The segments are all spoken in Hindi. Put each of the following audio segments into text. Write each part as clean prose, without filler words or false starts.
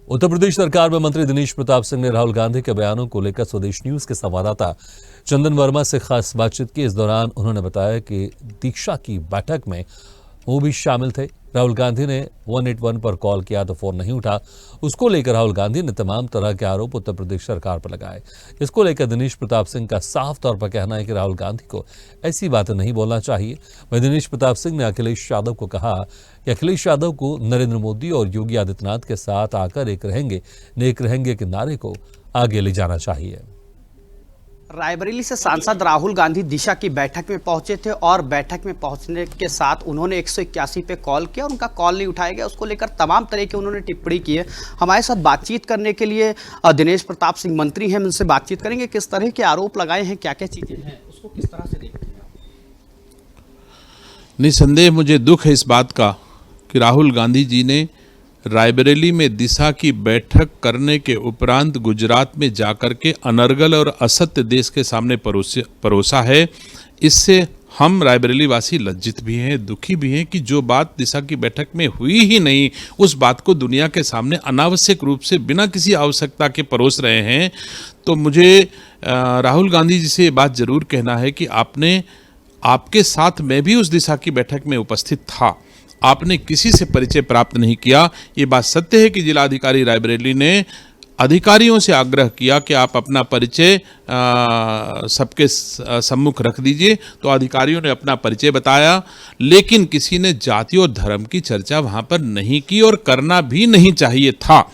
उत्तर प्रदेश सरकार में मंत्री दिनेश प्रताप सिंह ने राहुल गांधी के बयानों को लेकर स्वदेश न्यूज के संवाददाता चंदन वर्मा से खास बातचीत की। इस दौरान उन्होंने बताया कि दीक्षा की बैठक में वो भी शामिल थे। राहुल गांधी ने 181 पर कॉल किया तो फोन नहीं उठा। उसको लेकर राहुल गांधी ने तमाम तरह के आरोप उत्तर प्रदेश सरकार पर लगाए। इसको लेकर दिनेश प्रताप सिंह का साफ तौर पर कहना है कि राहुल गांधी को ऐसी बातें नहीं बोलना चाहिए। वहीं दिनेश प्रताप सिंह ने अखिलेश यादव को कहा कि अखिलेश यादव को नरेंद्र मोदी और योगी आदित्यनाथ के साथ आकर एक रहेंगे के नारे को आगे ले जाना चाहिए। रायबरेली से सांसद राहुल गांधी दिशा की बैठक में पहुंचे थे और बैठक में पहुंचने के साथ उन्होंने 181 पे कॉल किया। उनका कॉल नहीं उठाया गया, उसको लेकर तमाम तरह की उन्होंने टिप्पणी की है। हमारे साथ बातचीत करने के लिए दिनेश प्रताप सिंह मंत्री हैं, उनसे बातचीत करेंगे। किस तरह के आरोप लगाए हैं, क्या क्या चीजें हैं, उसको किस तरह से देखते हैं? निसंदेह मुझे दुख है इस बात का कि राहुल गांधी जी ने रायबरेली में दिशा की बैठक करने के उपरांत गुजरात में जाकर के अनर्गल और असत्य देश के सामने परोसा है। इससे हम रायबरेली वासी लज्जित भी हैं, दुखी भी हैं कि जो बात दिशा की बैठक में हुई ही नहीं, उस बात को दुनिया के सामने अनावश्यक रूप से बिना किसी आवश्यकता के परोस रहे हैं। तो मुझे राहुल गांधी जी से ये बात जरूर कहना है कि आपके साथ मैं भी उस दिशा की बैठक में उपस्थित था, आपने किसी से परिचय प्राप्त नहीं किया। ये बात सत्य है कि जिलाधिकारी रायबरेली ने अधिकारियों से आग्रह किया कि आप अपना परिचय सबके सम्मुख रख दीजिए, तो अधिकारियों ने अपना परिचय बताया, लेकिन किसी ने जाति और धर्म की चर्चा वहाँ पर नहीं की और करना भी नहीं चाहिए था।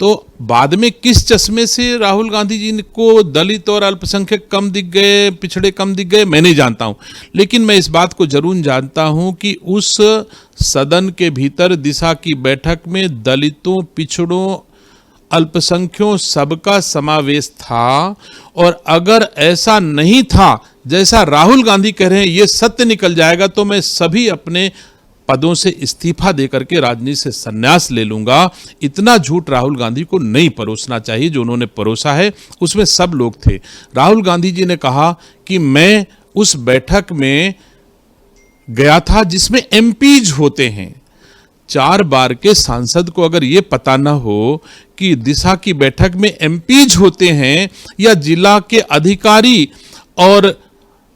तो बाद में किस चश्मे से राहुल गांधी जी को दलित और अल्पसंख्यक कम दिख गए, पिछड़े कम दिख गए, मैं नहीं जानता हूं, लेकिन मैं इस बात को जरूर जानता हूं कि उस सदन के भीतर दिशा की बैठक में दलितों, पिछड़ों, अल्पसंख्यों सबका समावेश था। और अगर ऐसा नहीं था जैसा राहुल गांधी कह रहे हैं, ये सत्य निकल जाएगा तो मैं सभी अपने पदों से इस्तीफा देकर के राजनीति से संन्यास ले लूंगा। इतना झूठ राहुल गांधी को नहीं परोसना चाहिए। जो उन्होंने परोसा है उसमें सब लोग थे। राहुल गांधी जी ने कहा कि मैं उस बैठक में गया था जिसमें एमपीज होते हैं। 4 बार के सांसद को अगर ये पता ना हो कि दिशा की बैठक में एमपीज होते हैं या जिला के अधिकारी और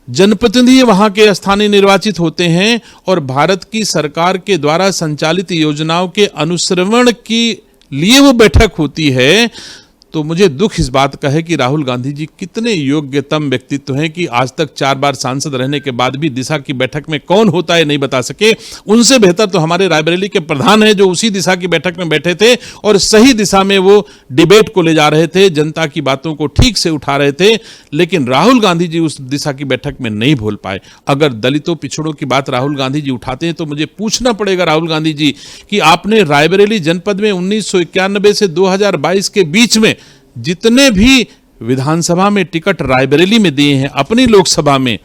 जनप्रतिनिधि वहां के स्थानीय निर्वाचित होते हैं और भारत की सरकार के द्वारा संचालित योजनाओं के अनुश्रवण के लिए वो बैठक होती है, तो मुझे दुख इस बात का है कि राहुल गांधी जी कितने योग्यतम व्यक्तित्व हैं कि आज तक 4 बार सांसद रहने के बाद भी दिशा की बैठक में कौन होता है नहीं बता सके। उनसे बेहतर तो हमारे रायबरेली के प्रधान हैं जो उसी दिशा की बैठक में बैठे थे और सही दिशा में वो डिबेट को ले जा रहे थे, जनता की बातों को ठीक से उठा रहे थे। लेकिन राहुल गांधी जी उस दिशा की बैठक में नहीं बोल पाए। अगर दलितों, पिछड़ों की बात राहुल गांधी जी उठाते हैं तो मुझे पूछना पड़ेगा राहुल गांधी जी कि आपने रायबरेली जनपद में 1991 से 2022 के बीच में जितने भी विधानसभा में टिकट रायबरेली में दिए हैं अपनी लोकसभा में,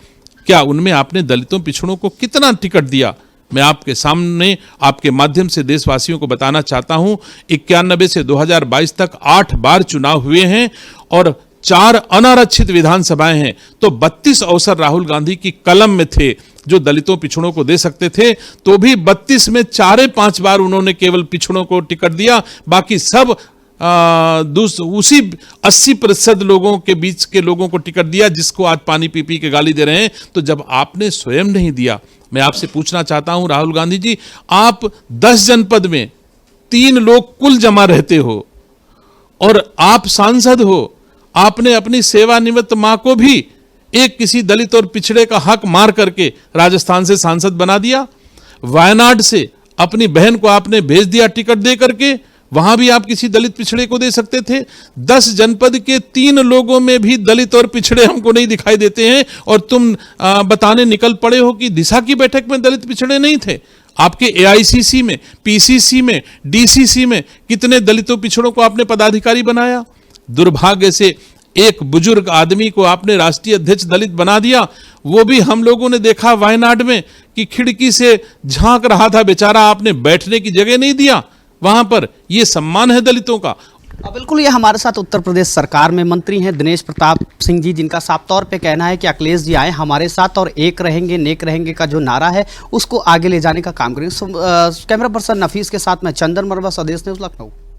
क्या उनमें आपने दलितों, पिछड़ों को कितना टिकट दिया? मैं आपके सामने आपके माध्यम से देशवासियों को बताना चाहता हूं, 91 से 2022 तक 8 बार चुनाव हुए हैं और 4 अनारक्षित विधानसभाएं हैं। तो 32 अवसर राहुल गांधी की कलम में थे जो दलितों, पिछड़ों को दे सकते थे, तो भी 32 में 4-5 बार उन्होंने केवल पिछड़ों को टिकट दिया। बाकी सब उसी 80% लोगों के बीच के लोगों को टिकट दिया जिसको आज पानी पी पी के गाली दे रहे हैं। तो जब आपने स्वयं नहीं दिया, मैं आपसे पूछना चाहता हूं राहुल गांधी जी, आप 10 जनपद में 3 लोग कुल जमा रहते हो और आप सांसद हो। आपने अपनी सेवानिवृत्त मां को भी एक किसी दलित और पिछड़े का हक मार करके राजस्थान से सांसद बना दिया। वायनाड से अपनी बहन को आपने भेज दिया टिकट दे करके, वहां भी आप किसी दलित पिछड़े को दे सकते थे। 10 जनपद के 3 लोगों में भी दलित और पिछड़े हमको नहीं दिखाई देते हैं और तुम बताने निकल पड़े हो कि दिशा की बैठक में दलित पिछड़े नहीं थे। आपके एआईसीसी में, पीसीसी में, डीसीसी में कितने दलितों, पिछड़ों को आपने पदाधिकारी बनाया। दुर्भाग्य से एक बुजुर्ग आदमी को आपने राष्ट्रीय अध्यक्ष दलित बना दिया। वो भी हम लोगों ने देखा वायनाड में कि खिड़की से झांक रहा था बेचारा, आपने बैठने की जगह नहीं दिया वहां पर। ये सम्मान है दलितों का। बिल्कुल, ये हमारे साथ उत्तर प्रदेश सरकार में मंत्री हैं दिनेश प्रताप सिंह जी, जिनका साफ तौर पे कहना है कि अखिलेश जी आए हमारे साथ और एक रहेंगे नेक रहेंगे का जो नारा है उसको आगे ले जाने का काम करेंगे। कैमरा पर्सन नफीस के साथ मैं चंदन वर्मा, स्वदेश न्यूज़, लखनऊ।